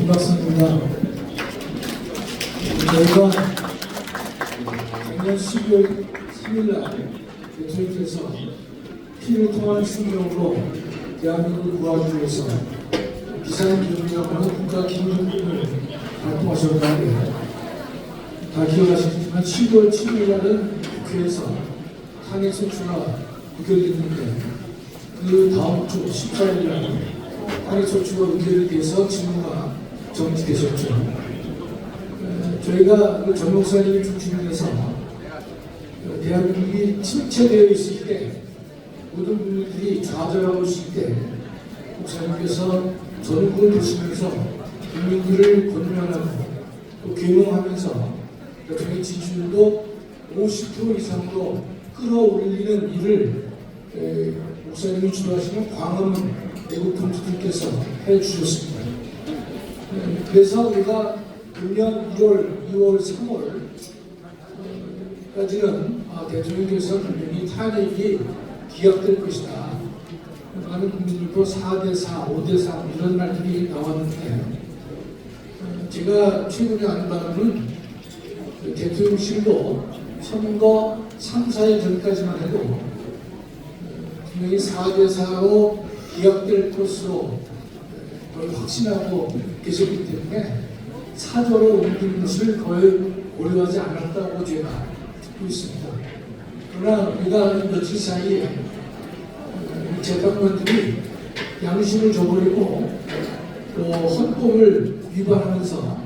김박사입니다. 저희가 작년 12월 3일날 대통령께서 피를 통한 충격으로 대한민국을 구하기 위해서 비상기금이라고 하는 국가기금을 발동하셨는데 다 기억하시겠지만 7월 7일날은 국회에서 탄핵소추가 의결됐는데 그 다음 주 14일날 탄핵소추가 의결이 돼서 직무가 정지되셨죠. 저희가 그 전 목사님이 중심이 돼서 대한민국이 침체되어 있을 때 모든 국민들이 좌절하고 있을 때 목사님께서 전국을 보시면서 국민들을 권면하고 또 계몽하면서 저희 지지율도 50% 이상으로 끌어올리는 일을 목사님이 주도하시는 광화문 외국 분들께서 해주셨습니다. 그래서 우리가 금년 1월, 2월, 3월까지는 대통령께서 분명히 탄핵이 기각될 것이다. 많은 국민들도 4대4, 5대3 이런 말들이 나왔는데 제가 최근에 아는 바로는 대통령실도 선거 3, 4일 전까지만 해도 분명히 4대4로 기각될 것으로 거의 확신하고 계셨기 때문에 사저로 옮기는 것을 거의 고려하지 않았다고 제가 듣고 있습니다. 그러나 우리가 며칠 사이에 재판관들이 양심을 저버리고 또 헌법을 위반하면서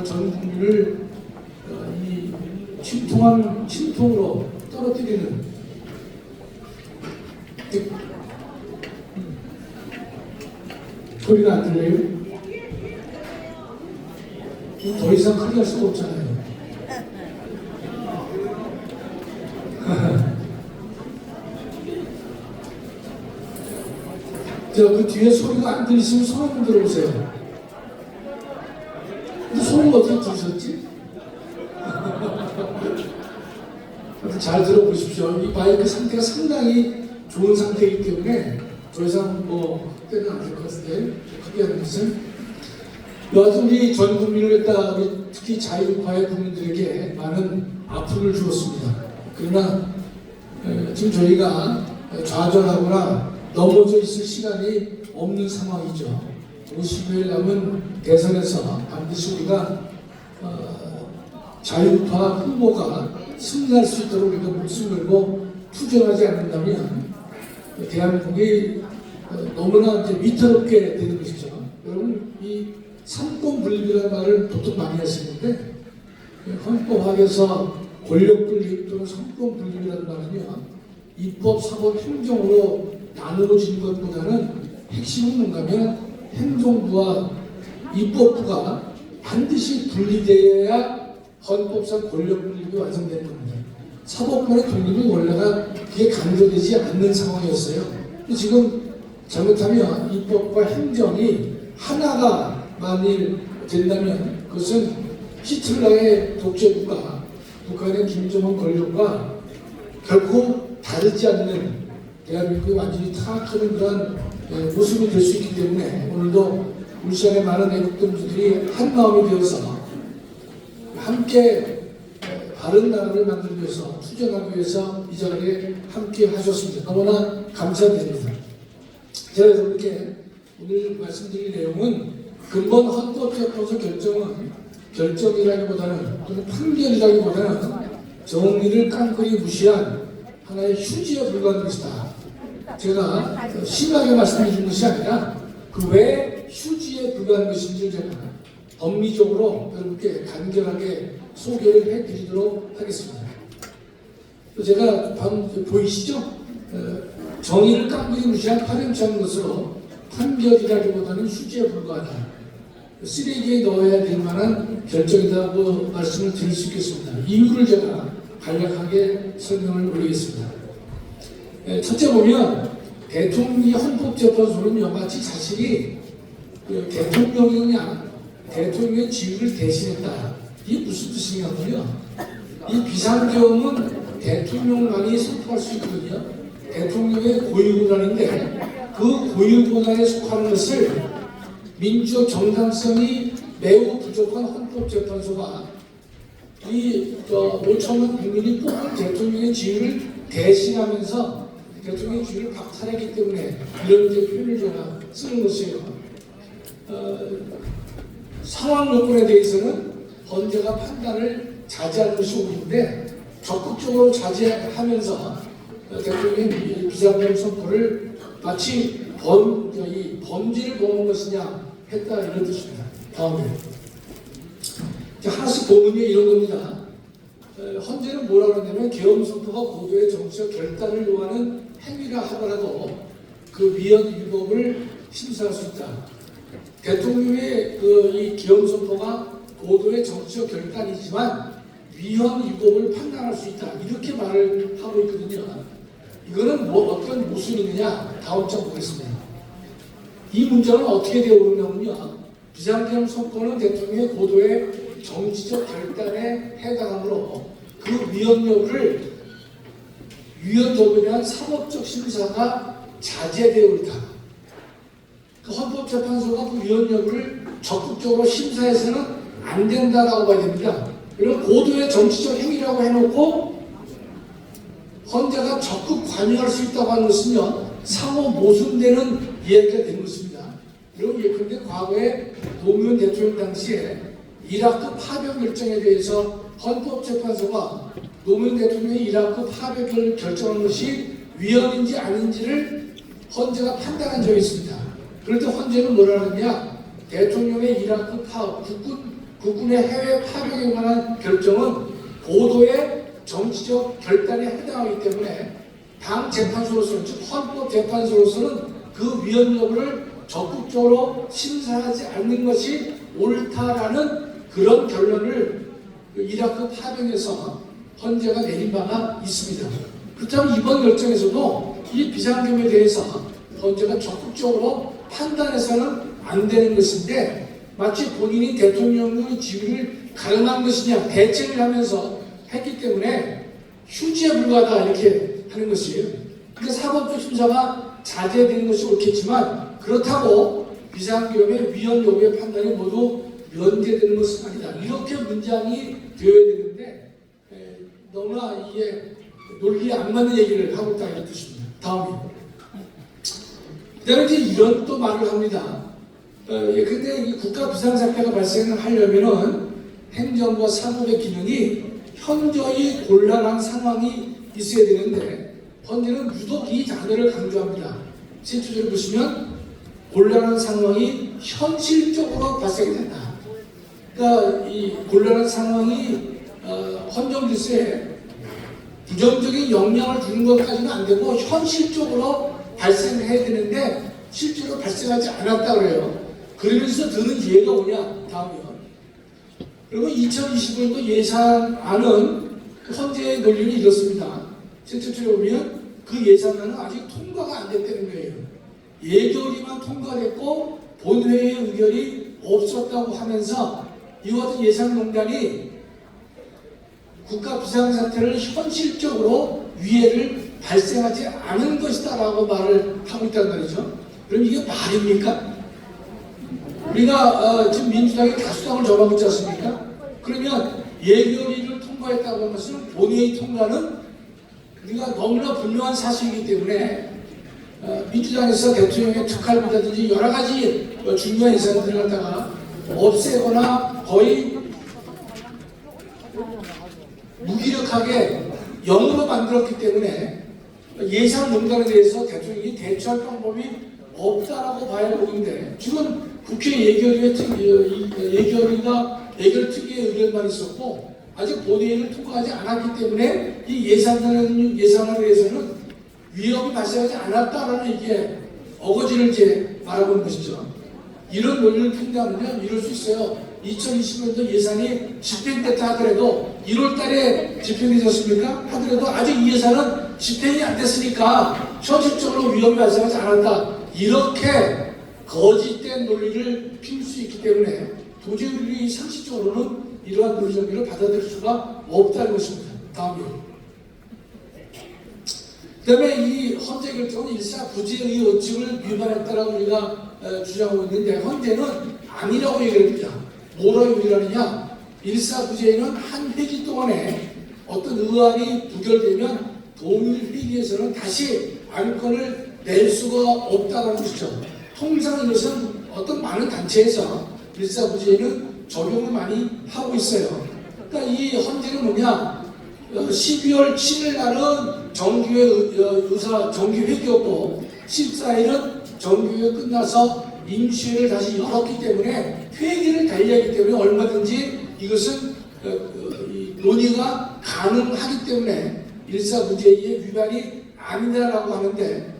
전 국민을 이 침통으로 떨어뜨리는 소리가 안 들려요? 더 이상 크게 할 수가 없잖아요. 그 뒤에 소리가 안 들리시면 손 한번 들어보세요. 근데 손을 어떻게 들으셨지? 잘 들어보십시오. 이 마이크 상태가 상당히 좋은 상태이기 때문에 더 이상 때는 안 될 것 같은데 크게 하는 것은 여하튼 우리 전 국민을 갖다 우리 특히 자유파의 국민들에게 많은 아픔을 주었습니다. 그러나 지금 저희가 좌절하거나 넘어져 있을 시간이 없는 상황이죠. 50일 남은 대선에서 반드시 우리가 자유파 후보가 승리할 수 있도록 우리가 목숨 걸고 투쟁하지 않는다면 대한민국이 너무나 이제 위태롭게 되는 것이죠. 여러분 이 삼권분립이라는 말을 보통 많이 하시는데 헌법학에서 권력분립 또는 삼권분립이라는 말은요 입법, 사법, 행정으로 나누어진 것보다는 핵심은 뭔가면 행정부와 입법부가 반드시 분리되어야 헌법상 권력분립이 완성되는 겁니다. 사법권의 독립은 원래가 그게 강조되지 않는 상황이었어요. 지금 잘못하면 입법과 행정이 하나가 만일 된다면 그것은 히틀러의 독재국가, 북한의 김정은 권력과 결코 다르지 않는 대한민국이 완전히 타락하는 그런 모습이 될 수 있기 때문에 오늘도 우리 시간에 많은 애국동지들이 한마음이 되어서 함께 바른 나라를 만들기 위해서 투쟁하기 위해서 이 자리에 함께 하셨습니다. 너무나 감사드립니다. 제가 이렇게 오늘 말씀드릴 내용은 근본 헌법재판소 결정이라기보다는 또는 판결이라기보다는 정의를 깡그리 무시한 하나의 휴지에 불과한 것이다. 제가 심하게 말씀드린 것이 아니라 그 왜 휴지에 불과한 것인지 제가 법리적으로 여러분께 간결하게 소개를 해드리도록 하겠습니다. 제가 방금 보이시죠? 정의를 깡그리 무시한 파렴치한 것으로 판결이라기보다는 휴지에 불과하다. 쓰레기에 넣어야 될 만한 결정이라고 말씀을 드릴 수 있겠습니다. 이유를 제가 간략하게 설명을 드리겠습니다. 첫째 보면 대통령이 헌법재판소는요 마치 자신이 대통령이냐 대통령의 지위를 대신했다. 이게 무슨 뜻이냐면요. 이 비상계엄은 대통령만이 선포할 수 있거든요. 대통령의 고유권한인데 그 고유권한에 속하는 것을 민주적 정당성이 매우 부족한 헌법재판소가 이 5천만 국민이 뽑은 대통령의 지위를 대신하면서 대통령의 지위를 박탈했기 때문에 이런 이제 표현을 제가 쓰는 것이에요. 상황 요건에 대해서는 헌재가 판단을 자제하는 것이 옳은데 적극적으로 자제하면서 대통령의 비상계엄 선포를 마치 범죄를 범한 것이냐 했다 이런 뜻입니다. 다음에 하나씩 보면 이런 겁니다. 헌재는 뭐라 그러냐면 계엄 선포가 고도의 정치적 결단을 요하는 행위라 하더라도 그 위헌 위법을 심사할 수 있다. 대통령의 이 계엄 선포가 고도의 정치적 결단이지만 위헌 위법을 판단할 수 있다. 이렇게 말을 하고 있거든요. 이거는 어떤 모순이느냐? 다음 장 보겠습니다. 이 문제는 어떻게 되어 오느냐면요. 비상계엄 선포는 대통령의 고도의 정치적 결단에 해당하므로 그 위헌 여부를 위헌 여부에 대한 사법적 심사가 자제되어 있다. 그 헌법재판소가 그 위헌 여부를 적극적으로 심사해서는 안 된다라고 봐야 됩니다. 이런 고도의 정치적 행위라고 해놓고 헌재가 적극 관여할 수 있다고 하는 것은요, 상호 모순되는 이야기가 된 것입니다. 이런 예컨대 과거에 노무현 대통령 당시에 이라크 파병 결정에 대해서 헌법재판소가 노무현 대통령의 이라크 파병을 결정한 것이 위헌인지 아닌지를 헌재가 판단한 적이 있습니다. 그럴 때 헌재는 뭐라 하느냐? 대통령의 이라크 국군의 해외 파병에 관한 결정은 고도의 정치적 결단에 해당하기 때문에 당 재판소로서는, 즉 헌법재판소로서는 그 위헌 여부를 적극적으로 심사하지 않는 것이 옳다라는 그런 결론을 이라크 파병에서 헌재가 내린 바가 있습니다. 그렇다면 이번 결정에서도 이 비상계엄에 대해서 헌재가 적극적으로 판단해서는 안 되는 것인데 마치 본인이 대통령의 지위를 가름한 것이냐 대책을 하면서 했기 때문에 휴지에 불과하다 이렇게 하는 것이에요. 그러니까 사법적 심사가 자제되는 것이 옳겠지만 그렇다고 비상계엄의 위헌 여부의 판단이 모두 면제되는 것은 아니다. 이렇게 문장이 되어야 되는데 너무나 이게 논리에 안 맞는 얘기를 하고 있다 이런 뜻입니다. 다음에 그다음에 이제 이런 또 말을 합니다. 근데 이 국가 비상사태가 발생하려면은 행정과 사법의 기능이 현저히 곤란한 상황이 있어야 되는데 헌재는 유독 이 단어를 강조합니다. 7조를 보시면 곤란한 상황이 현실적으로 발생이 된다. 그러니까 이 곤란한 상황이 헌정 질서에 부정적인 영향을 주는 것까지는 안 되고 현실적으로 발생해야 되는데 실제로 발생하지 않았다 그래요. 그러면서 드는 예가 뭐냐? 다음이요. 그리고 2025년도 예산안은 헌재의 논리는 이렇습니다. 실제로 보면 그 예산안은 아직 통과가 안 됐다는 거예요. 예결위만 통과됐고 본회의의 의결이 없었다고 하면서 이와 같은 예산농단이 국가 비상사태를 현실적으로 위해를 발생하지 않은 것이다라고 말을 하고 있다는 말이죠. 그럼 이게 말입니까? 우리가 지금 민주당이 다수당을 점하고 있지 않습니까? 그러면 예결위를 통과했다고 하는 것은 본회의 통과는 우리가 너무나 분명한 사실이기 때문에 민주당에서 대통령의 특활비라든지 여러 가지 중요한 예산들을 갖다가 없애거나 거의 무기력하게 0으로 만들었기 때문에 예산농단에 대해서 대통령이 대처할 방법이 없다라고 봐야 보는데 지금 국회 예결위가 예결특위의 의견만 있었고 아직 본회의를 통과하지 않았기 때문에 이 예산안에 대해서는 위협이 발생하지 않았다라는 이게 어거지를 이제 말하고 있는 것이죠. 이런 논리를 핀다면 이럴 수 있어요. 2020년도 예산이 집행됐다 하더라도 1월 달에 집행되지 않습니까? 하더라도 아직 이 예산은 집행이 안 됐으니까 현실적으로 위협이 발생하지 않았다. 이렇게 거짓된 논리를 필 수 있기 때문에 도저히 우리 상식적으로는 이러한 논리 정리를 받아들일 수가 없다는 것입니다. 다음이요. 그 다음에 이 헌재 결정은 일사 부재의 원칙을 위반했다라고 우리가 주장하고 있는데 헌재는 아니라고 얘기를 합니다. 뭐라고 얘기를 하느냐? 일사부재인은 한 회기 동안에 어떤 의안이 부결되면 동일회기에서는 다시 안건을 낼 수가 없다는 것이죠. 통상 이것은 어떤 많은 단체에서 일사부재인은 적용을 많이 하고 있어요. 그러니까 이 헌재는 뭐냐? 12월 7일 날은 정기회기였고 14일은 정기회가 끝나서 임시회를 다시 열었기 때문에 회기를 달리하기 때문에 얼마든지 이것은 논의가 가능하기 때문에 일사부재의 위반이 아니다라고 하는데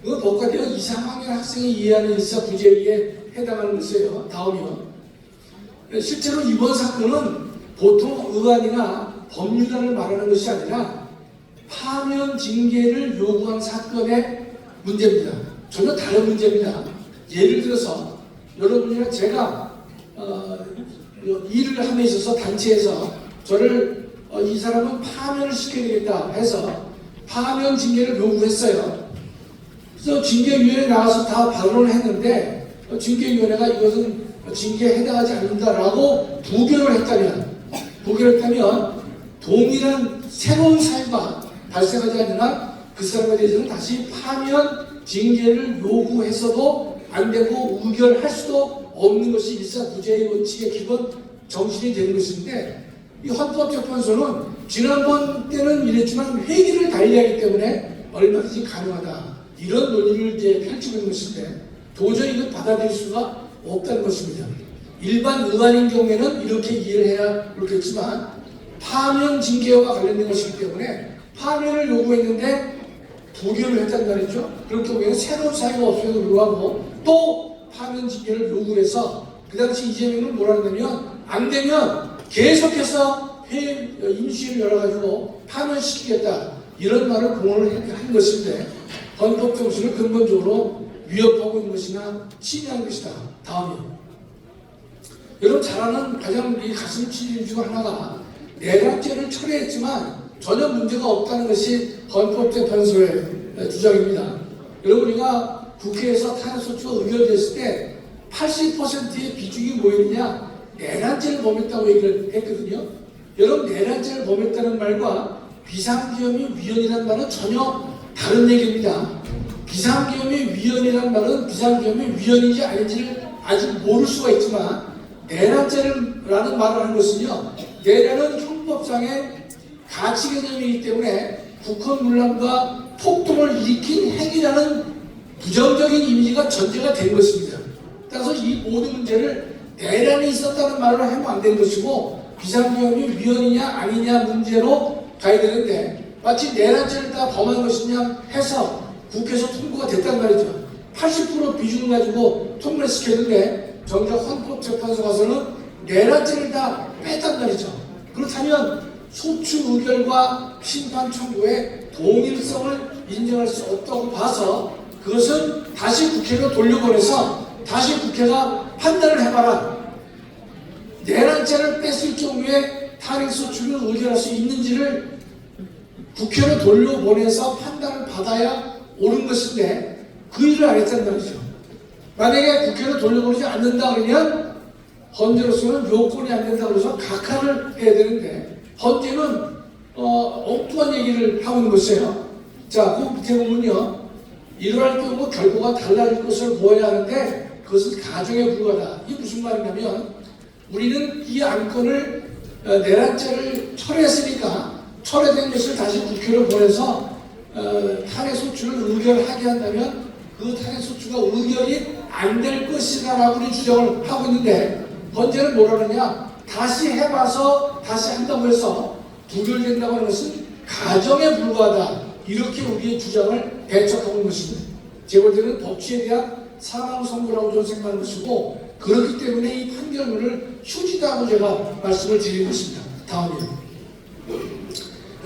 그 법과대로 이상학년 학생이 이해하는 일사부재에 해당하는 것이에요. 다음이요. 실제로 이번 사건은 보통 의안이나 법률안을 말하는 것이 아니라 파면 징계를 요구한 사건의 문제입니다. 전혀 다른 문제입니다. 예를 들어서 여러분이나 제가 일을 함에 있어서 단체에서 저를 이 사람은 파면을 시켜야 되겠다 해서 파면 징계를 요구했어요. 그래서 징계위원회에 나와서 다 발언을 했는데 징계위원회가 이것은 징계에 해당하지 않는다라고 부결을 했다면 동일한 새로운 사유가 발생하지 않는 한 그 사람에 대해서는 다시 파면 징계를 요구해서도 안 되고 의결할 수도 없는 것이 일사부재의 원칙의 기본 정신이 되는 것인데 이 헌법재판소는 지난번 때는 이랬지만 회기를 달리하기 때문에 얼마든지 가능하다 이런 논의를 이제 펼치고 있는 것인데 도저히 이걸 받아들일 수가 없다는 것입니다. 일반 의안인 경우에는 이렇게 이해를 해야 그렇겠지만 파면 징계와 관련된 것이기 때문에 파면을 요구했는데 부결을 했단 말이죠. 그럴 경우에는 새로운 사유가 없음에도 불구하고 또 파면 징계를 요구해서 그 당시 이재명은 뭐라 했냐면 안 되면 계속해서 임시를 열어가지고 파면시키겠다 이런 말을 공언을 한 것인데 헌법 정신을 근본적으로 위협하고 있는 것이나 침해한 것이다. 다음이요. 여러분 잘 아는 가장 가슴 찔리는 중 하나가 내란죄를 철회했지만 전혀 문제가 없다는 것이 헌법재판소의 주장입니다. 여러분 우리가 국회에서 탄핵소추가 의결됐을 때 80%의 비중이 뭐였느냐? 내란죄를 범했다고 얘기를 했거든요. 여러분 내란죄를 범했다는 말과 비상계엄의 위헌이라는 말은 전혀 다른 얘기입니다. 비상계엄의 위헌이라는 말은 비상계엄의 위헌인지 아닌지를 아직 모를 수가 있지만 내란죄라는 말을 하는 것은요. 내란은 형법상의 가치 개념이기 때문에 국헌문란과 폭동을 일으킨 행위라는 부정적인 이미지가 전제가 된 것입니다. 따라서 이 모든 문제를 내란이 있었다는 말을 하면 안 되는 것이고 비상계엄이 위헌이냐 아니냐 문제로 가야 되는데 마치 내란죄를 다 범한 것이냐 해서 국회에서 통과가 됐단 말이죠. 80% 비중을 가지고 통과를 시켰는데 정작 헌법재판소 가서는 내란죄를 다 뺐단 말이죠. 그렇다면 소추 의결과 심판 청구의 동일성을 인정할 수 없다고 봐서 그것은 다시 국회로 돌려보내서 다시 국회가 판단을 해봐라. 내란죄를 뺐을 경우에 탄핵소추를 의결할 수 있는지를 국회로 돌려보내서 판단을 받아야 옳은 것인데 그 일을 안 했단 말이죠. 만약에 국회로 돌려보내지 않는다 그러면 헌재로서는 요건이 안 된다 그래서 각하를 해야 되는데 헌재는 엉뚱한 얘기를 하고 있는 것이에요. 자, 그 밑에 보면요. 이러할 경우 결과가 달라질 것을 보아야 하는데 그것은 가정에 불과하다. 이게 무슨 말이냐면 우리는 이 안건을 내란죄를 철회했으니까 철회된 것을 다시 국회로 보내서 탄핵소추를 의결하게 한다면 그 탄핵소추가 의결이 안 될 것이다 라고 우리 주장을 하고 있는데 헌재는 뭐라 그러냐 다시 해봐서 다시 한다고 해서 부결된다고 하는 것은 가정에 불과하다 이렇게 우리의 주장을 배척하고 있는 것입니다. 제 볼 때는 법치에 대한 사망 선고라고 저는 생각하는 것이고 그렇기 때문에 이 판결문을 휴지다고 제가 말씀을 드리는 것입니다. 다음이요.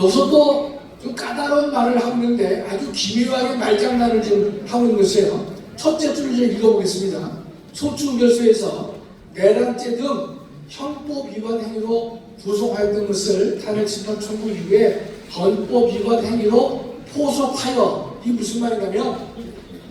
여기서 또 좀 까다로운 말을 하고 있는데 아주 기묘하게 말장난을 지금 하고 있는 것이에요. 첫째 줄을 이제 읽어보겠습니다. 소추의결서에서 내란죄 등 형법 위반 행위로 구속하였던 것을 탄핵심판 청구 이후에 헌법 위반 행위로 포섭하여 이 무슨 말이냐면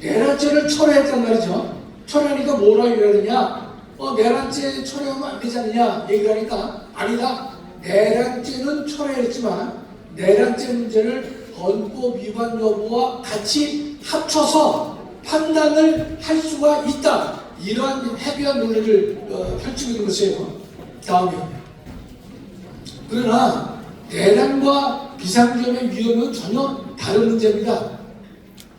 내란죄를 철회했단 말이죠. 철회하니까 뭐라 이러느냐? 내란죄 철회하면 안 되지 않느냐? 얘기를 하니까 아니다. 내란죄는 철회했지만 내란죄 문제를 헌법 위반 여부와 같이 합쳐서 판단을 할 수가 있다. 이러한 헤비한 논리를 펼치고 있는 것이에요. 다음에 그러나 내란과 비상계엄의 위험은 전혀 다른 문제입니다.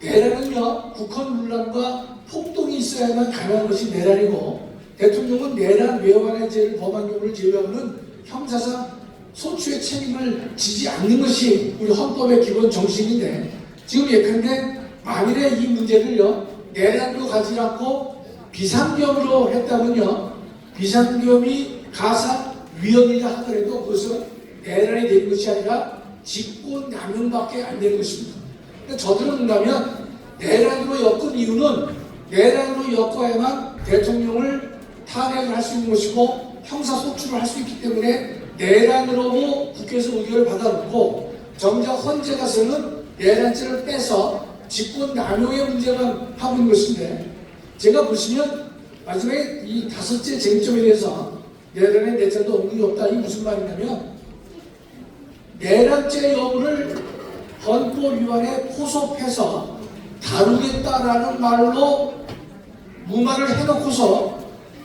내란은요, 국헌문란과 폭동이 있어야만 가능한 것이 내란이고, 대통령은 내란 외환의 죄를 범한 경우를 제외하고는 형사상 소추의 책임을 지지 않는 것이 우리 헌법의 기본 정신인데, 지금 예컨대 만일에 이 문제를요, 내란으로 가지 않고 비상계엄으로 했다면요, 비상계엄이 가상 위헌이라 하더라도 그것은 내란이 되는 것이 아니라 직권남용밖에 안 되는 것입니다. 저들은 본다면 내란으로 엮은 이유는 내란으로 엮어야만 대통령을 탄핵을 할 수 있는 것이고 형사소추를 할 수 있기 때문에 내란으로 국회에서 의결을 받아놓고 정작 헌재 가서는 내란죄를 빼서 직권남용의 문제만 하고 있는 것인데, 제가 보시면 마지막에 이 5째 쟁점에 대해서 내란의 내자도 언급이 없다. 이게 무슨 말이냐면, 내란죄 여부를 헌법 위반에 포섭해서 다루겠다라는 말로 무마를 해놓고서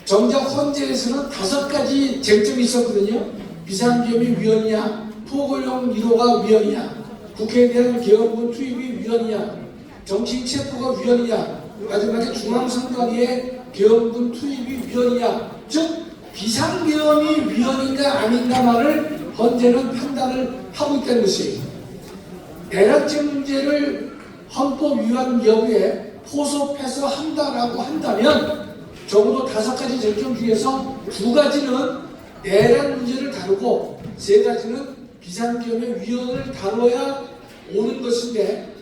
정작 헌재에서는 5가지 쟁점이 있었거든요. 비상계엄이 위헌이냐, 포고령 1호가 위헌이냐, 국회에 대한 계엄군 투입이 위헌이냐, 정치인 체포가 위헌이냐, 마지막에 중앙선관위의 계엄군 투입이 위헌이냐, 즉 비상계엄이 위헌인가 아닌가만을 헌재는 판단을 하고 있다는 것이에요. 내란죄 문제를 헌법 위반 여부에 포섭해서 한다라고 한다면 적어도 5가지 쟁점 중에서 2가지는 내란 문제를 다루고 3가지는 비상계엄의 위헌을 다뤄야 오는 것인데,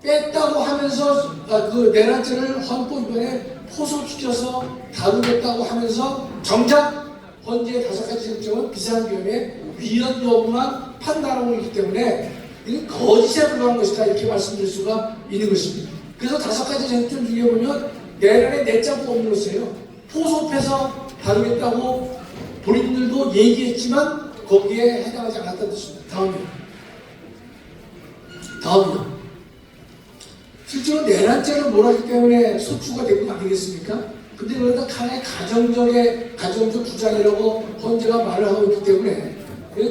뺐다고 하면서 그 내란죄를 헌법 위반에 포섭시켜서 다루겠다고 하면서 정작 헌재의 5가지 쟁점은 비상계엄의 위헌 여부만 판단하고 있기 때문에 이건 거짓에 불과한 것이다, 이렇게 말씀드릴 수가 있는 것입니다. 그래서 5가지 쟁점 중에 보면 내란에 내자가 없는 것이에요. 포섭해서 다루겠다고 본인들도 얘기했지만 거기에 해당하지 않았다는 뜻입니다. 다음이요. 실제로 내란죄를 몰았기 때문에 소추가 된 거 아니겠습니까? 근데 그러다 하나의 가정적 주장이라고 헌재가 말을 하고 있기 때문에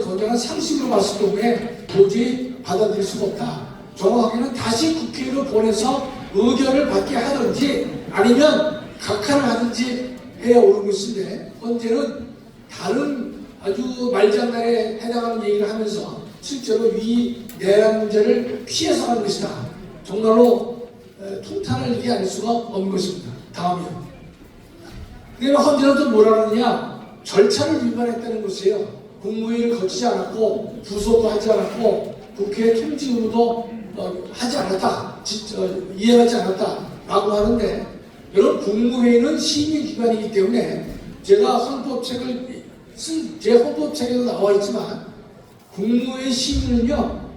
건강한 상식으로 봤을 경우에 도저히 받아들일 수가 없다. 정확하게는 다시 국회로 보내서 의견을 받게 하든지 아니면 각하를 하든지 해야 옳은 것인데, 헌재는 다른 아주 말장난에 해당하는 얘기를 하면서 실제로 이 내란 문제를 피해서 하는 것이다. 정말로 통탄을 얘기 할 수가 없는 것입니다. 다음이요. 그러면 헌재는 또 뭐라 하느냐? 절차를 위반했다는 것이에요. 국무회의를 거치지 않았고 부소도 하지 않았고 국회 통지 의무도 하지 않았다, 이행하지 않았다라고 하는데, 여러분 국무회의는 심의기관이기 때문에 제가 헌법책을 제 헌법책에도 나와 있지만 국무회의 심의는요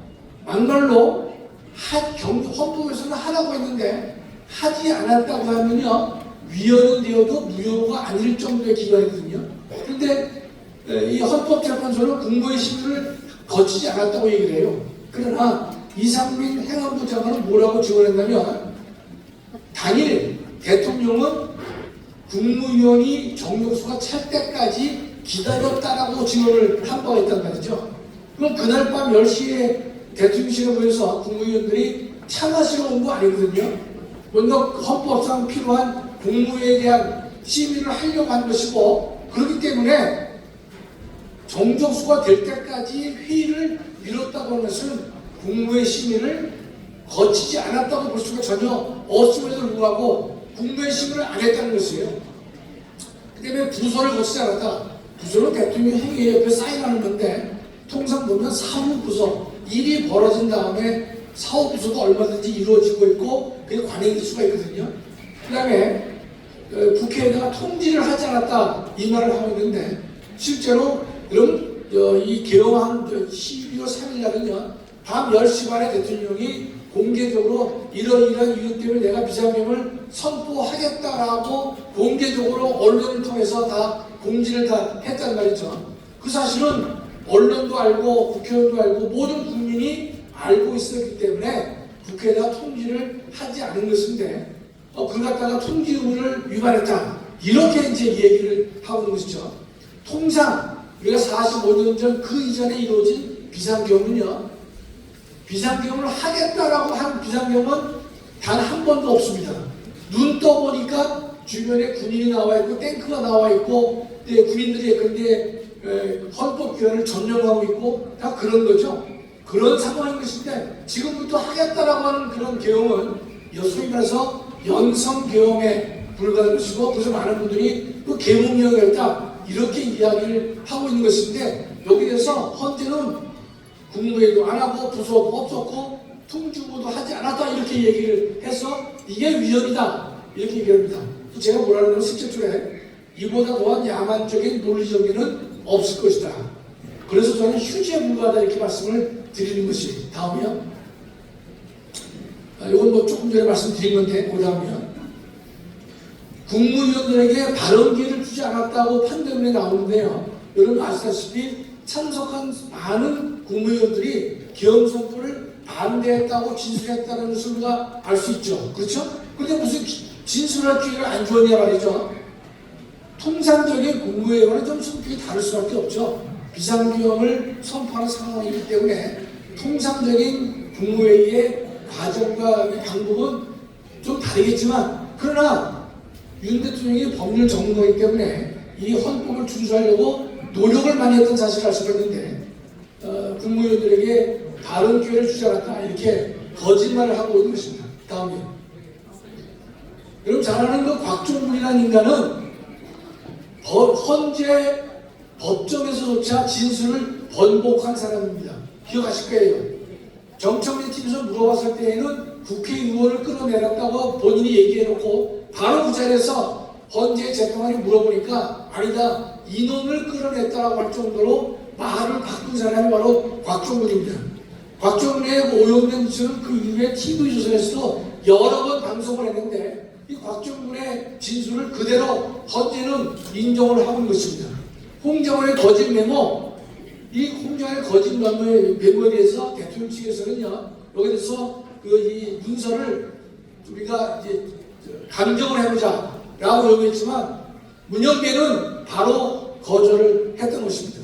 막말로 헌법에서는 하라고 했는데 하지 않았다고 하면요 위헌은 되어도 무효가 아닐 정도의 기관이거든요. 그런데 이 헌법재판소는 국무회의 심의를 거치지 않았다고 얘기를 해요. 그러나 이상민 행안부 장관은 뭐라고 지원했냐면, 당일 대통령은 국무위원이 정용수가 찰 때까지 기다렸다라고 지원을 한 바가 있단 말이죠. 그럼 그날 밤 10시에 대통령실에 모여서 국무위원들이 차 마시러 온 거 아니거든요. 뭔가 헌법상 필요한 국무회의에 대한 심의를 하려고 한 것이고, 그렇기 때문에 정족수가 될 때까지 회의를 미뤘다고 하는 것은 국무회의 심의를 거치지 않았다고 볼 수가 전혀 없음에도 불구하고 국무회의 심의를 안 했다는 것이에요. 그 때문에 부서를 거치지 않았다. 부서는 대통령 행위에 옆에 사인하는 건데, 통상 보면 사무부서, 일이 벌어진 다음에 사후부서도 얼마든지 이루어지고 있고 그게 관행일 수가 있거든요. 그 다음에 국회에다가 통지를 하지 않았다, 이 말을 하고 있는데, 실제로 여러분 이 개엄한 12월 3일 날은요 밤 10시 반에 대통령이 공개적으로 이런 이유 때문에 내가 비상계엄을 선포하겠다라고 공개적으로 언론을 통해서 다 공지를 다 했단 말이죠. 그 사실은 언론도 알고 국회의원도 알고 모든 국민이 알고 있었기 때문에 국회에다 통지를 하지 않은 것인데 그걸 갖다가 통지 의무를 위반했다. 이렇게 이제 얘기를 하고 있는 것이죠. 통상 우리가 45년 전 그 이전에 이루어진 비상경은요. 비상경을 하겠다라고 한 비상경은 단 한 번도 없습니다. 눈 떠보니까 주변에 군인이 나와 있고 탱크가 나와 있고 군인들이 근데 헌법규현을 점령하고 있고 다 그런 거죠. 그런 상황인 것인데 지금부터 하겠다라고 하는 그런 계엄은 소위 말해서 연성계엄에 불과한 것이고 그래서 많은 분들이 그 계몽령이었다 이렇게 이야기를 하고 있는 것인데 여기에서 헌재는 국무회의도 안 하고 부서도 없었고 통주부도 하지 않았다 이렇게 얘기를 해서 이게 위헌이다 이렇게 얘기합니다. 제가 뭐라는 건 실제적으로 이보다 더한 야만적인 논리정리는 없을 것이다. 그래서 저는 휴지에 불과하다 이렇게 말씀을 드리는 것이 다음이요. 이건 뭐 조금 전에 말씀드린 건데 그 다음이요. 국무위원들에게 발언 기회를 주지 않았다고 판결문에 나오는데요. 여러분 아시다시피 참석한 많은 국무위원들이 계엄 선포를 반대했다고 진술했다는 것을 우리가 알 수 있죠. 그렇죠? 근데 무슨 진술할 기회를 안 주었냐 말이죠. 통상적인 국무회의와는 좀 성격이 다를 수밖에 없죠. 비상계엄을 선포하는 상황이기 때문에 통상적인 국무회의의 과정과 방법은 좀 다르겠지만 그러나 윤 대통령이 법률 전문가이기 때문에 이 헌법을 준수하려고 노력을 많이 했던 사실을 알 수가 있는데 국무위원들에게 다른 기회를 주지 않았다 이렇게 거짓말을 하고 있는 것입니다. 다음에 여러분 잘 아는 그 곽종군이라는 인간은 헌재 법정에서조차 진술을 번복한 사람입니다. 기억하실 거예요. 정청래 TV에서 물어봤을 때에는 국회의원을 끌어내렸다고 본인이 얘기해놓고 바로 그 자리에서 헌재 재판관이 물어보니까 아니다 인원을 끌어냈다고 할 정도로 말을 바꾼 사람이 바로 곽종군입니다. 곽종군의 오용된 진술은 그 이후에 TV조선에서도 여러 번 방송을 했는데 이 곽종군의 진술을 그대로 헌재는 인정을 하고 있는 것입니다. 홍장원의 거짓 메모, 이 홍장원의 거짓 메모에 대해서 대통령 측에서는요, 여기에 대해서 이 문서를 우리가 이제 감정을 해보자 라고 요구했지만 문영배는 바로 거절을 했던 것입니다.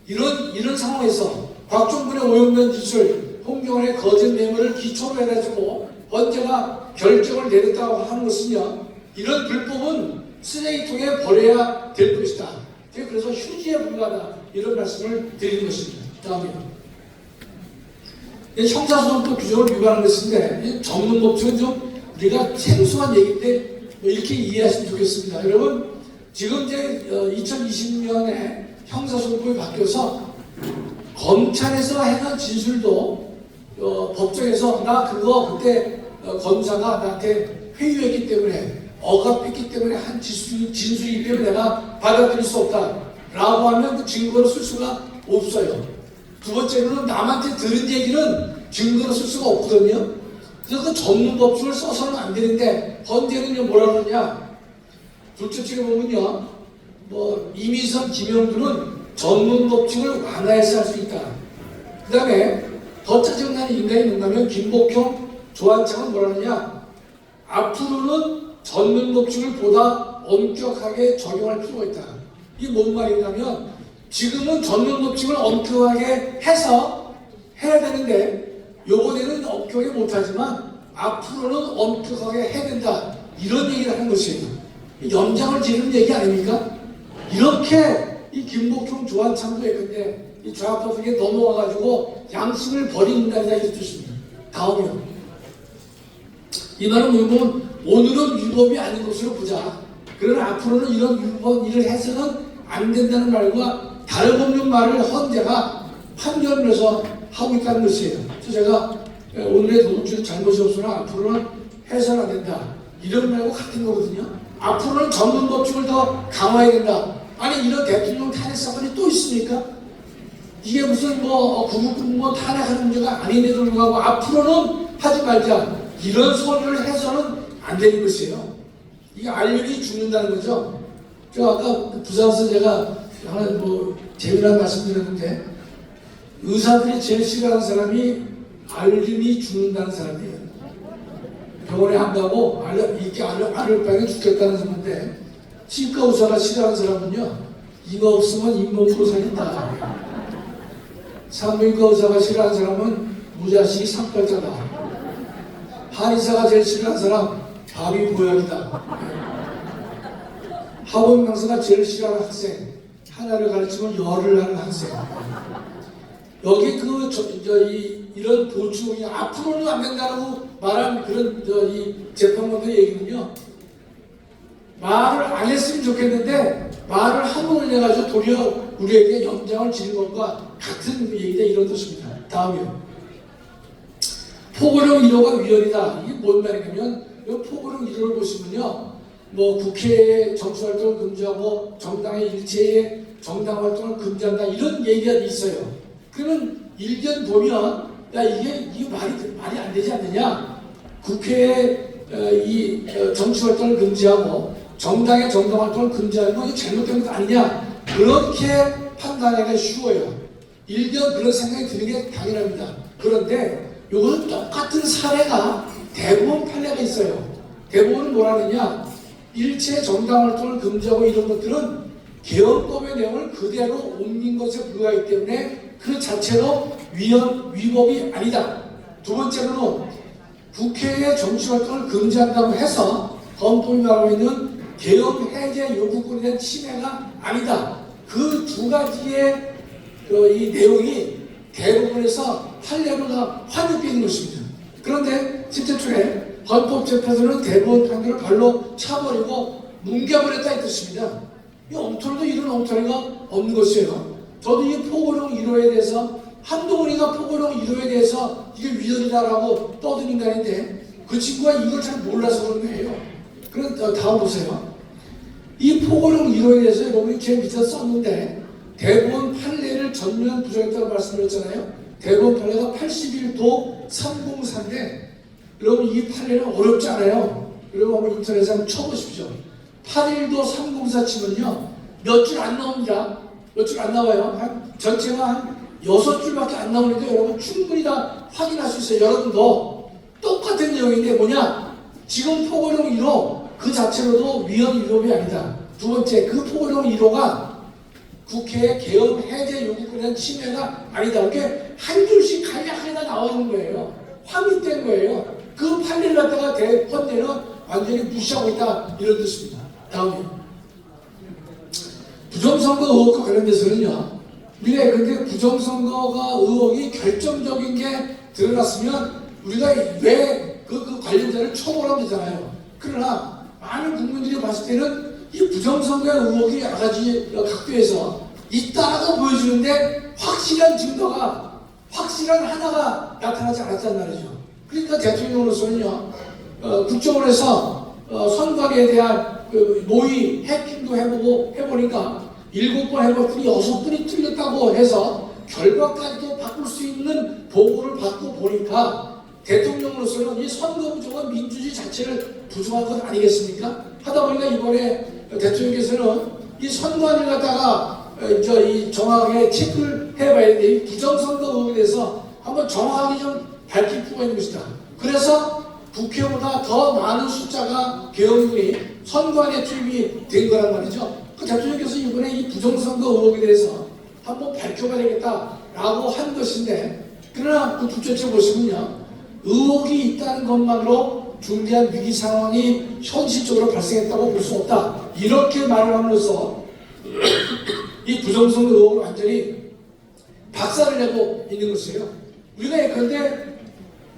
이런 상황에서 곽종군의 오용된 진술, 홍장원의 거짓 메모를 기초로 해가지고 헌재가 결정을 내렸다고 하는 것은요, 이런 불법은 쓰레기통에 버려야 될 것이다. 그래서 휴지에 불과하다 이런 말씀을 드리는 것입니다. 다음에 형사소송법 규정을 위반하는 것인데 전문 법칙은 좀 우리가 생소한 얘기인데 이렇게 이해하시면 좋겠습니다. 여러분 지금 이제 2020년에 형사소송법이 바뀌어서 검찰에서 해놓은 진술도 법정에서 나 그거 그때 검사가 나한테 회유했기 때문에 억압했기 때문에 한 진술이기 때문에 내가 받아들일 수 없다 라고 하면 그 증거로 쓸 수가 없어요. 두 번째로는 남한테 들은 얘기는 증거로 쓸 수가 없거든요. 그래서 그 전문 법칙을 써서는 안 되는데 헌재는 뭐라 그러냐, 둘째 측에 보면요, 이미선, 김영두는 전문 법칙을 완화해서 할 수 있다. 그 다음에 더 짜증나는 인간이 뭔가면 김복형, 조한창은 뭐라 그러냐, 앞으로는 전문 법칙을 보다 엄격하게 적용할 필요가 있다. 이게 뭔 말이냐면 지금은 전문 법칙을 엄격하게 해서 해야 되는데 요번에는 엄격하게 못하지만 앞으로는 엄격하게 해야 된다. 이런 얘기를 하는 것이에요. 연장을 지르는 얘기 아닙니까? 이렇게 이 김복형 조한창도 했는데 이 좌파석에 넘어와가지고 양심을 버린 인간이다 이렇게 뜻입니다. 다음이요. 이 말은 보면 오늘은 율법이 아닌 것으로 보자. 그러나 앞으로는 이런 율법 일을 해서는 안 된다는 말과 다름없는 말을 헌재가 판결을 해서 하고 있다는 것이에요. 그래서 제가 오늘의 도둑질 잘못이 없으나 앞으로는 해서는 안 된다. 이런 말과 같은 거거든요. 앞으로는 전문 법칙을 더 강화해야 된다. 아니 이런 대통령 탄핵 사건이 또 있습니까? 이게 무슨 구국공무원 탄핵하는 문제가 아닌데도 불구하고 앞으로는 하지 말자. 이런 소리를 해서는 안 되는 것이에요. 이게 알력이 죽는다는 거죠. 저 아까 부산에서 제가 하나 재미난 말씀 드렸는데, 의사들이 제일 싫어하는 사람이 알림이 죽는다는 사람이에요. 병원에 안 가고 이렇게 알력병에 죽겠다는 사람인데, 치과 의사가 싫어하는 사람은요, 이거 없으면 잇몸으로 살린다. 산부인과 의사가 싫어하는 사람은 무자식이 상팔자다. 한의사가 제일 싫어하는 사람 밥이 보약이다. 학원 강사가 제일 싫어하는 학생, 하나를 가르치면 열을 하는 학생. 여기 이런 보충이 앞으로는 안 된다고 말한 그런 이 재판관의 얘기는요, 말을 안 했으면 좋겠는데 말을 함으로 해가지고 도리어 우리에게 연장을 지는 것과 같은 얘기다, 이런 뜻입니다. 다음이요. 포고령 1호가 위헌이다. 이게 뭔 말이냐면, 포고령 1호를 보시면요, 국회의 정치활동을 금지하고 정당의 일체의 정당 활동을 금지한다, 이런 얘기가 있어요. 그러면 일견 보면, 야, 이게 말이 안 되지 않느냐? 국회의 정치 활동을 금지하고 정당의 정당 활동을 금지하는 건 잘못된 것 아니냐? 그렇게 판단하기가 쉬워요. 일견 그런 생각이 드는 게 당연합니다. 그런데 이것은 똑같은 사례가 대법원 판례가 있어요. 대법원은 뭐라느냐? 일체 정당 활동을 금지하고 이런 것들은 개헌법의 내용을 그대로 옮긴 것에 불과하기 때문에 그 자체로 위법이 아니다. 두 번째로는 국회의 정치 활동을 금지한다고 해서 헌법이 말하고 있는 개헌 해제 요구권에 대한 침해가 아니다. 그 두 가지의 이 내용이 대법원에서 판례로 다 확인되어 있는 것입니다. 그런데 10대 초에 헌법재판소는 대법원 판결을 발로 차버리고 뭉개버렸다 이 뜻입니다. 이 엉터리도 이런 엉터리가 없는 것이에요. 저도 이 포고령 1호에 대해서, 한동훈이가 포고령 1호에 대해서 이게 위헌이다라고 떠든 인간인데, 그 친구가 이걸 잘 몰라서 그런 거예요. 그럼 다음 보세요. 이 포고령 1호에 대해서 여러분이 제 밑에서 썼는데, 대법원 판례를 전면 부정했다고 말씀드렸잖아요. 대법원 판례가 81도 304인데, 여러분 이 판례는 어렵지 않아요. 여러분 한번 인터넷에 한번 쳐보십시오. 81도 304 치면요, 몇 줄 안 나옵니다. 몇 줄 안 나와요. 전체가 한 6줄밖에 안 나오는데 여러분 충분히 다 확인할 수 있어요. 여러분도 똑같은 내용인데 뭐냐? 지금 포고령 1호 그 자체로도 위헌 위법이 아니다. 두 번째, 그 포고령 1호가 국회의 개헌 해제 요구권에 대한 침해가 아니다. 이렇게 한 줄씩 간략하게 다 나오는 거예요. 확인된 거예요. 그 판례를 갖다가 대법원은 완전히 무시하고 있다, 이런 뜻입니다. 다음이요. 부정선거 의혹과 관련돼서는요, 우리가 근데 부정선거가 의혹이 결정적인 게 드러났으면 우리가 왜 그 관련자를 처벌하면 되잖아요. 그러나 많은 국민들이 봤을 때는 이 부정선거의 의혹이 여러 가지 각도에서 있다라고 보여주는데 확실한 증거가, 확실한 하나가 나타나지 않았단 말이죠. 그러니까 대통령으로서는요, 국정을 해서 선관위에 대한 모의 해킹도 해보니까 7번 해봤더니 6번이 틀렸다고 해서 결과까지도 바꿀 수 있는 보고를 받고 보니까 대통령으로서는 이 선거 부정은 민주주의 자체를 부정한 것 아니겠습니까? 하다 보니까 이번에 대통령께서는 이 선관위를 갖다가 이 정확하게 체크를 해봐야 되는데, 이 부정선거 의혹에 대해서 한번 정확하게 좀 밝힐 필요가 있는 것이다. 그래서 국회보다 더 많은 숫자가 개헌군이 선관위에 투입이 된 거란 말이죠. 그 대통령께서 이번에 이 부정선거 의혹에 대해서 한번 밝혀봐야 되겠다라고 한 것인데, 그러나 그 둘째 보시면요, 의혹이 있다는 것만으로 중대한 위기 상황이 현실적으로 발생했다고 볼 수 없다, 이렇게 말을 함으로써 이 부정선거 의혹을 완전히 박살을 내고 있는 것이에요. 우리가 예컨대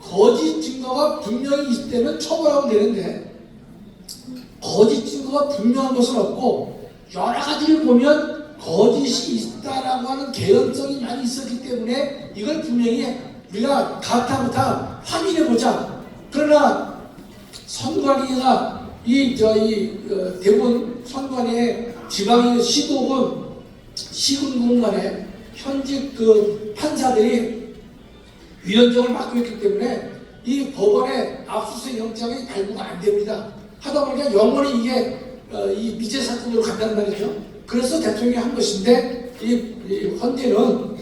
거짓 증거가 분명히 있을 때는 처벌하면 되는데, 거짓 증거가 분명한 것은 없고 여러 가지를 보면 거짓이 있다라고 하는 개연성이 많이 있었기 때문에 이걸 분명히 우리가 가타부타 확인해보자. 그러나 선관위가 대부분 선관위의 지방의 시도군, 시군군 간에 현직 그 판사들이 위헌정을 맡고 있기 때문에 이 법원의 압수수색 영장이 발부가 안 됩니다. 하다 보니까 영원히 이게 이 미제 사건으로 간다는 말이죠. 그래서 대통령이 한 것인데 이 헌재는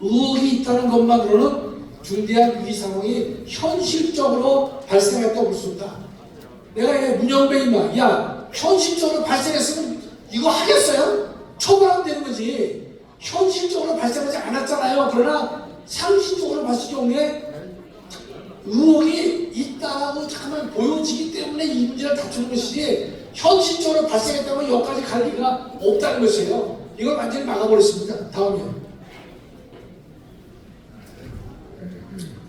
의혹이 있다는 것만으로는 중대한 위기 상황이 현실적으로 발생했다고 볼 수 없다. 내가 문영배 임마, 야 현실적으로 발생했으면 이거 하겠어요? 처벌하면 되는 거지. 현실적으로 발생하지 않았잖아요. 그러나 상식적으로 봤을 경우에 의혹이 있다고 잠깐만 보여지기 때문에 이 문제를 다투는 것이지 현실적으로 발생했다면 여기까지 갈 리가 없다는 것이에요. 이걸 완전히 막아버렸습니다. 다음이요.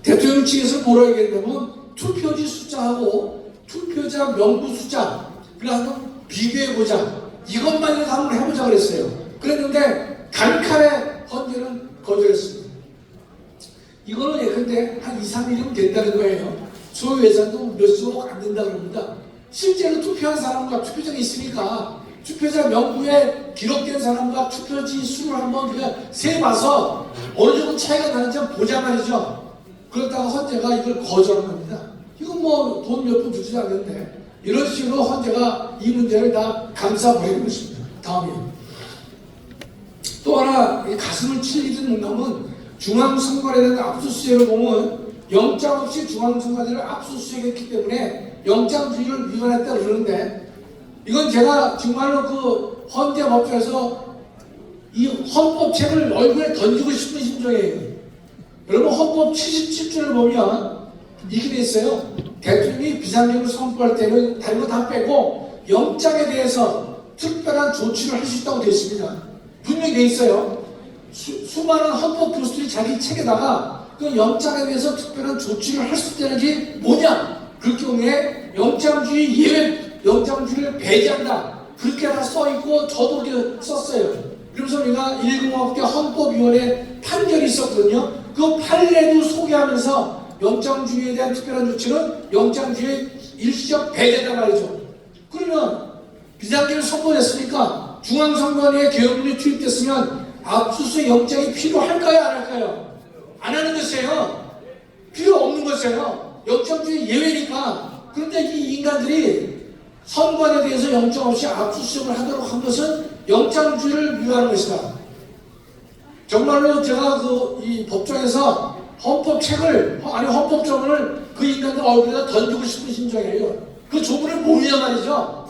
대통령 측에서 뭐라 얘기했냐면 투표지 숫자하고 투표자 명부 숫자 그걸 한번 비교해보자. 이것만 한번 해보자 그랬어요. 그랬는데 단칼에 헌재는 거절했습니다. 이거는 예컨대 한 2, 3일이면 된다는 거예요. 소요 예산도 몇 수억 안 된다 그럽니다. 실제로 투표한 사람과 투표장에 있으니까 투표자 명부에 기록된 사람과 투표지 수를 한번 그냥 세봐서 어느 정도 차이가 나는지 한번 보자 말이죠. 그렇다고 헌재가 이걸 거절한 겁니다. 이건 뭐 돈 몇 푼 주지 않는데 이런 식으로 헌재가 이 문제를 다 감싸버리는 것입니다. 다음이요. 또 하나 가슴을 찔리는 놈은 중앙선관에 대한 압수수색을 보면 영장 없이 중앙선관위를 압수수색했기 때문에 영장주의를 위반했다 그러는데 이건 제가 정말로 그 헌재 법정에서 이 헌법책을 얼굴에 던지고 싶은 심정이에요. 여러분 헌법 77조를 보면 이게 돼 있어요. 대통령이 비상경을 선포할 때는 다른 거 다 빼고 영장에 대해서 특별한 조치를 할 수 있다고 되어 있습니다. 분명히 돼 있어요. 수많은 헌법 교수들이 자기 책에다가 그 영장에 대해서 특별한 조치를 할 수 있다는 게 뭐냐? 그 경우에 영장주의 예외, 영장주의를 배제한다. 그렇게 다 써있고 저도 그렇게 썼어요. 그래서 우리가 10학개 헌법위원회 판결이 있었거든요. 그 판례도 소개하면서 영장주의에 대한 특별한 조치는 영장주의 일시적 배제다 말이죠. 그러면 비상계를 선포했으니까 중앙선관위의 개혁문이 투입됐으면 압수수색 영장이 필요할까요? 안 할까요? 안 하는 것이에요. 필요 없는 것이에요. 영장주의 예외니까. 그런데 이 인간들이 선관에 대해서 영장 없이 압수수색을 하도록 한 것은 영장주의를 위반하는 것이다. 정말로 제가 이 법정에서 헌법조문을 그 인간들 얼굴에다 던지고 싶은 심정이에요. 그 조문을 뭐냐 말이죠.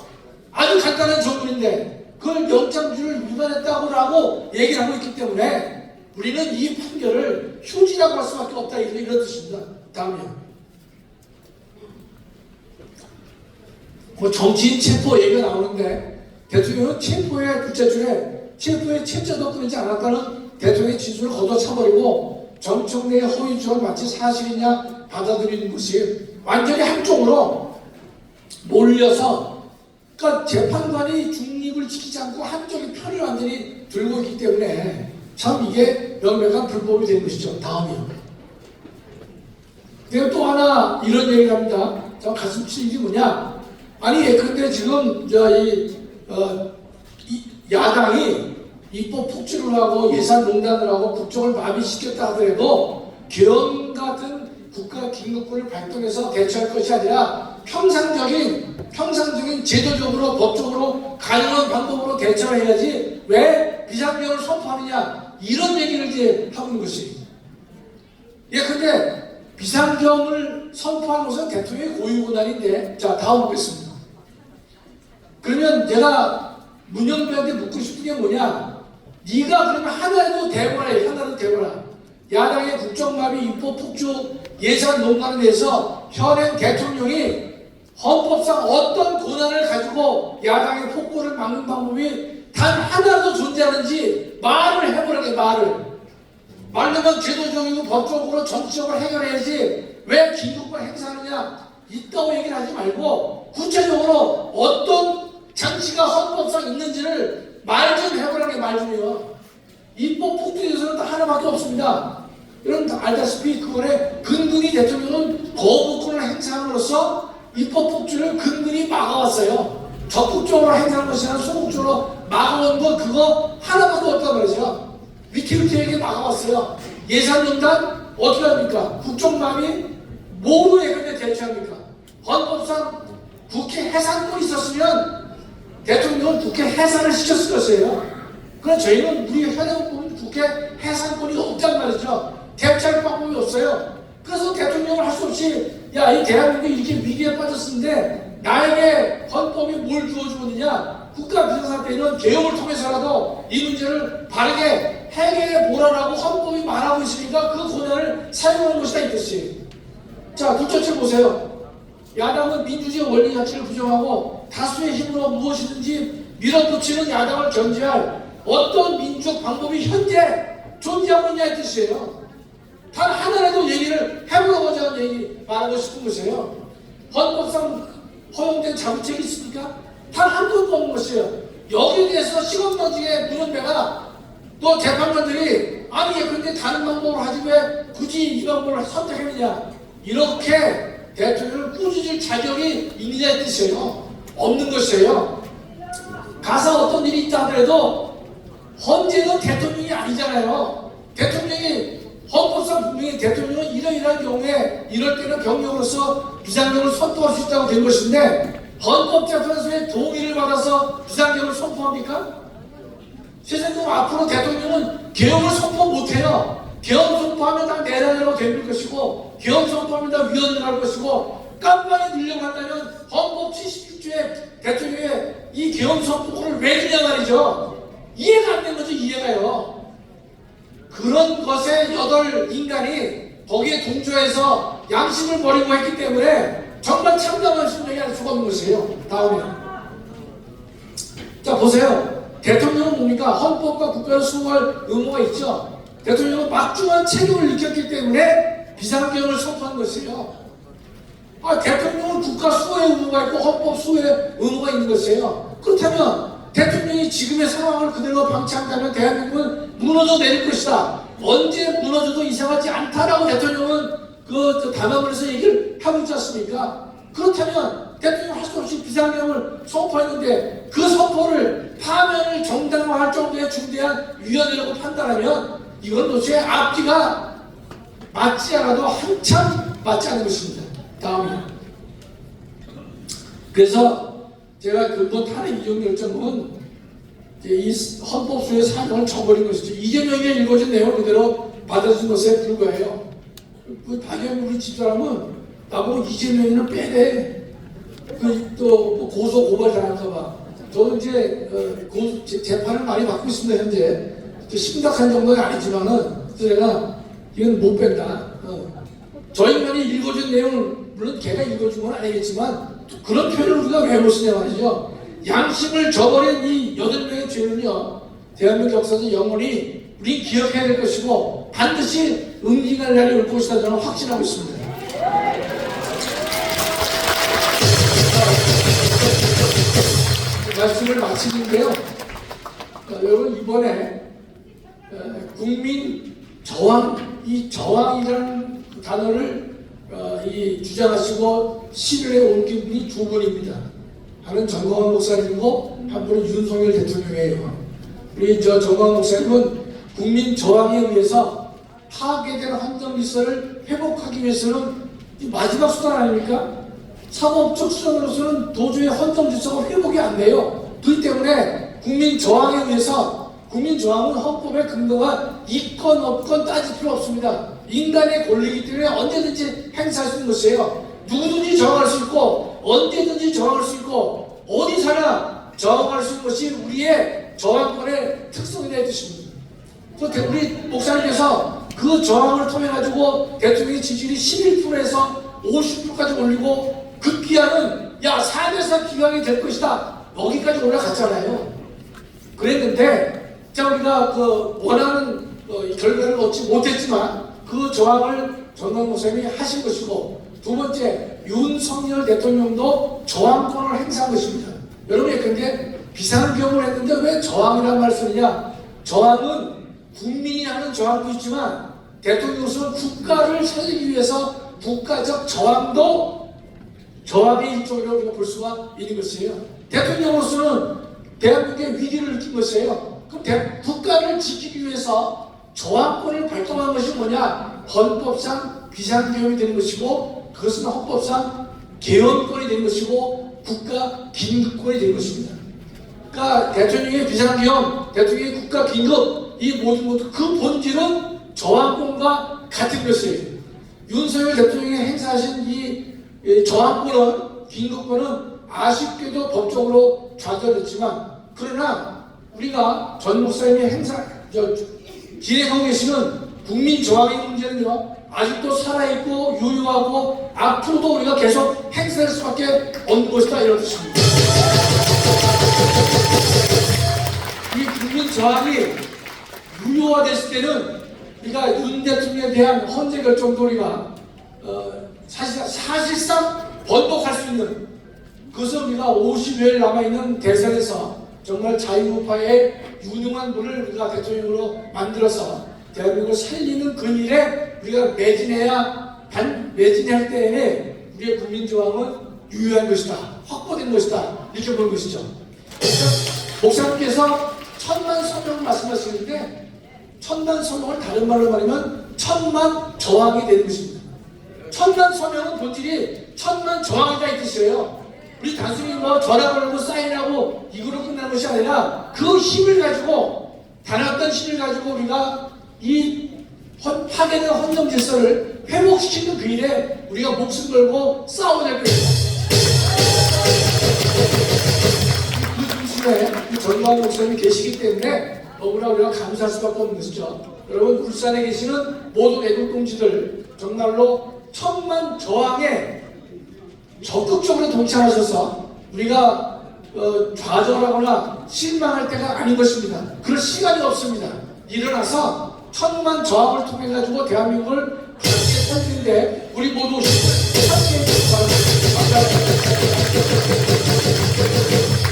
아주 간단한 조문인데 그걸 영장주의를 위반했다고 얘기를 하고 있기 때문에 우리는 이 판결을 휴지라고 할 수밖에 없다. 이런 뜻입니다. 다음이요. 뭐 정치인 체포 얘기가 나오는데 대통령은 체포의 둘째줄에 체포의 채자도 끊이지 않았다는 대통령의 진술을 걷어차버리고 정청래의 허위 주장을 마치 사실이냐 받아들이는 것이 완전히 한쪽으로 몰려서 그러니까 재판관이 중립을 지키지 않고 한쪽의 편을 완전히 들고 있기 때문에 참 이게 명백한 불법이 된 것이죠. 다음이요. 그리고 또 하나 이런 얘기를 합니다. 저 가슴 찔린 게 뭐냐? 아니 예컨대 지금 야당이 입법 폭주를 하고 예산농단을 하고 국정을 마비시켰다 하더라도 계엄 같은 국가 긴급군을 발동해서 대처할 것이 아니라 평상적인 제도적으로 법적으로 가능한 방법으로 대처를 해야지 왜 비상경을 선포하느냐 이런 얘기를 이제 하고 있는 것이. 근데 비상경을 선포한 것은 대통령의 고유권한인데 자 다음 보겠습니다. 그러면 내가 문영배한테 묻고 싶은 게 뭐냐? 네가 그러면 하나라도 대거라 해. 하나라도 대거라. 야당의 국정마비 입법 폭주 예산 논란에 대해서 현행 대통령이 헌법상 어떤 권한을 가지고 야당의 폭거를 막는 방법이 단 하나도 존재하는지 말을 해보라게 말을. 말로만 제도적이고 법적으로 정치적으로 해결해야지 왜 긴급권 행사하느냐 있다고 얘기를 하지 말고 구체적으로 어떤 장치가 헌법상 있는지를 말 좀 해보라는 게 말 좀요. 입법 폭주에 대해서는 하나밖에 없습니다. 여러분 다 알다시피 그거에 근근히 대통령은 거부권을 행사함으로써 입법 폭주를 근근히 막아왔어요. 적극적으로 행사하는 것이 아니라 소극적으로 막아온 건 그거 하나밖에 없다고 그러죠. 위태위태하게 막아왔어요. 예산농단 어떻게 합니까? 국정마비 뭐로 예컨대 대처합니까? 헌법상 국회 해산권이 있었으면 대통령은 국회 해산을 시켰을 것이에요. 그러나 저희는 우리 현행 보면 국회 해산권이 없단 말이죠. 대처할 방법이 없어요. 그래서 대통령을 할 수 없이 야, 이 대한민국이 이렇게 위기에 빠졌는데 나에게 헌법이 뭘 주어주느냐? 국가 비상사태는 개혁을 통해서라도 이 문제를 바르게 해결해 보라라고 헌법이 말하고 있으니까 그 권한을 사용하는 것이다 이 뜻이. 자, 둘째 보세요. 야당은 민주주의 원리 자체를 부정하고 다수의 힘으로 무엇이든지 밀어붙이는 야당을 견제할 어떤 민주적 방법이 현재 존재하고 있냐 이 뜻이에요. 단 하나라도 얘기를 해보고자 하는 얘기 말하고 싶은 것이에요. 헌법상 허용된 자부책이 있습니까? 단 한 번도 없는 것이에요. 여기에 대해서 시건방지게 물은 데가 또 재판관들이 아니 그런데 다른 방법으로 하지 왜 굳이 이 방법을 선택했느냐 이렇게 대통령을 꾸짖을 자격이 있느냐 이 뜻이에요. 없는 것이에요. 가서 어떤 일이 있다 하더라도 헌재는 대통령이 아니잖아요. 대통령이 헌법상 분명히 대통령은 이러이러한 경우에 이럴 때는 병력으로서 비상경을 선포할 수 있다고 된 것인데 헌법재판소의 동의를 받아서 비상경을 선포합니까? 세상에 앞으로 대통령은 개혁을 선포 못해요. 개혁 선포하면 다 내란으로 될 것이고 개혁 선포하면 다 위헌을 할 것이고 깜빡이 늘려고 한다면 헌법 77조에 대통령의 이 개혁 선포를 왜 주냐 말이죠. 이해가 안 되는 거죠. 이해가요. 그런 것에 여덟 인간이 거기에 동조해서 양심을 버리고 했기 때문에 정말 참담한 심정이 알 수가 없는 것이에요. 다음에 자 보세요. 대통령은 뭡니까? 헌법과 국가를 수호할 의무가 있죠. 대통령은 막중한 책임을 느꼈기 때문에 비상경을 선포한 것이에요. 대통령은 국가 수호의 의무가 있고 헌법 수호의 의무가 있는 것이에요. 그렇다면 대통령이 지금의 상황을 그대로 방치한다면 대한민국은 무너져 내릴 것이다. 언제 무너져도 이상하지 않다라고 대통령은 그 담화문에서 얘기를 하고 있지 않습니까? 그렇다면 대통령 할 수 없이 비상경을 선포했는데 그 선포를 파면을 정당화할 정도의 중대한 위헌이라고 판단하면 이건 도대체 앞뒤가 맞지 않아도 한참 맞지 않은 것입니다. 다음이요. 그래서 제가 근본 탄핵 이용 결정은 이 헌법수의 사명을 저버린 것이죠. 이재명이 읽어준 내용 그대로 받아준 것에 불과해요. 박영민 우리 집사람은 나보고 이재명이는 빼래. 또 고소 고발 당할까봐. 저는 이제 재판을 많이 받고 있습니다. 현재 심각한 정도는 아니지만은 제가 이건 못 뺀다. 저 인간이 읽어준 내용을 물론 걔가 읽어준 건 아니겠지만 그런 표현을 우리가 왜 못 쓰냐 말이죠. 양심을 저버린 이 8명의 죄는요 대한민국 역사에서 영원히 우리 기억해야 될 것이고 반드시 응징할 날이 올 것이다 저는 확신하고 있습니다. 말씀을 마치는데요. 여러분 이번에 국민 저항, 이 저항이라는 단어를 주장하시고 시위에 옮긴 분이 두 분입니다. 하나는 정광훈 목사님이고 한 분은 윤석열 대통령이에요. 우리 정광훈 목사님은 국민 저항에 의해서 파괴된 환경 질서를 회복하기 위해서는 마지막 수단 아닙니까? 사법적 수단으로서는 도저히 헌정 질서가 회복이 안 돼요. 그렇기 때문에 국민 저항에 의해서 국민 저항은 헌법에 근거가 있건 없건 따질 필요 없습니다. 인간의 권리이기 때문에 언제든지 행사할 수 있는 것이에요. 누구든지 저항할 수 있고 언제든지 저항할 수 있고 어디서나 저항할 수 있는 것이 우리의 저항권의 특성이라 뜻입니다. 우리 목사님께서 그 저항을 통해 가지고 대통령의 지지율이 11%에서 50%까지 올리고 급기야는 야 4대사 기강이 될 것이다 여기까지 올라갔잖아요. 그랬는데 자 우리가 원하는 결과를 얻지 못했지만 그 저항을 정광훈 목사님이 하신 것이고 두 번째 윤석열 대통령도 저항권을 행사한 것입니다. 여러분 예컨대 비상경을 했는데 왜 저항이라는 말을 쓰느냐? 저항은 국민이 하는 저항도 있지만 대통령으로서는 국가를 살리기 위해서 국가적 저항도 저항의 일종이라고 우리가 볼 수가 있는 것이에요. 대통령으로서는 대한민국의 위기를 느낀 것이에요. 그럼 국가를 지키기 위해서 저항권을 발동한 것이 뭐냐? 헌법상 비상계엄이 되는 것이고 그것은 헌법상 개헌권이 된 것이고 국가 긴급권이 된 것입니다. 그러니까 대통령의 비상계엄, 대통령의 국가 긴급 이 모든 것도 그 본질은 저항권과 같은 것이에요. 윤석열 대통령이 행사하신 이 저항권은 긴급권은 아쉽게도 법적으로 좌절했지만 그러나 우리가 전 목사님이 진행하고 계시는 국민 저항의 문제는요 아직도 살아있고 유효하고 앞으로도 우리가 계속 행사할 수밖에 없는 것이다 이런 뜻입니다. 이 국민 저항이 유효화됐을 때는 우리가 윤 대통령에 대한 헌재 결정도 우리가 사실상 번복할 수 있는 그것은 우리가 50여일 남아있는 대선에서 정말 자유우파의 유능한 분을 우리가 대통령으로 만들어서 대한민국을 살리는 그 일에 우리가 매진할 때에 우리의 국민저항은 유효한 것이다, 확보된 것이다 이렇게 보는 것이죠. 목사님께서 1000만 서명을 말씀하시는데 1000만 서명을 다른 말로 말하면 1000만 저항이 되는 것입니다. 1000만 서명은 본질이 1000만 저항이다 이 뜻이에요. 우리 단순히 뭐 전화 걸고 사인하고 이거로 끝나는 것이 아니라 그 힘을 가지고 단 어떤 힘을 가지고 우리가 이 파괴된 헌정 질서를 회복시키는 그 일에 우리가 목숨 걸고 싸워야 될 것입니다. 그 중심에 전광 목사님이 계시기 때문에 너무나 우리가 감사할 수밖에 없는 것이죠. 여러분 울산에 계시는 모든 애국동지들 정말로 1000만 저항에 적극적으로 동참하셔서 우리가 좌절하거나 실망할 때가 아닌 것입니다. 그럴 시간이 없습니다. 일어나서 1000만 저항을 통해 가지고 대한민국을 함께 살리는데 우리 모두 함께 해주시기 바랍니다. 감사합니다.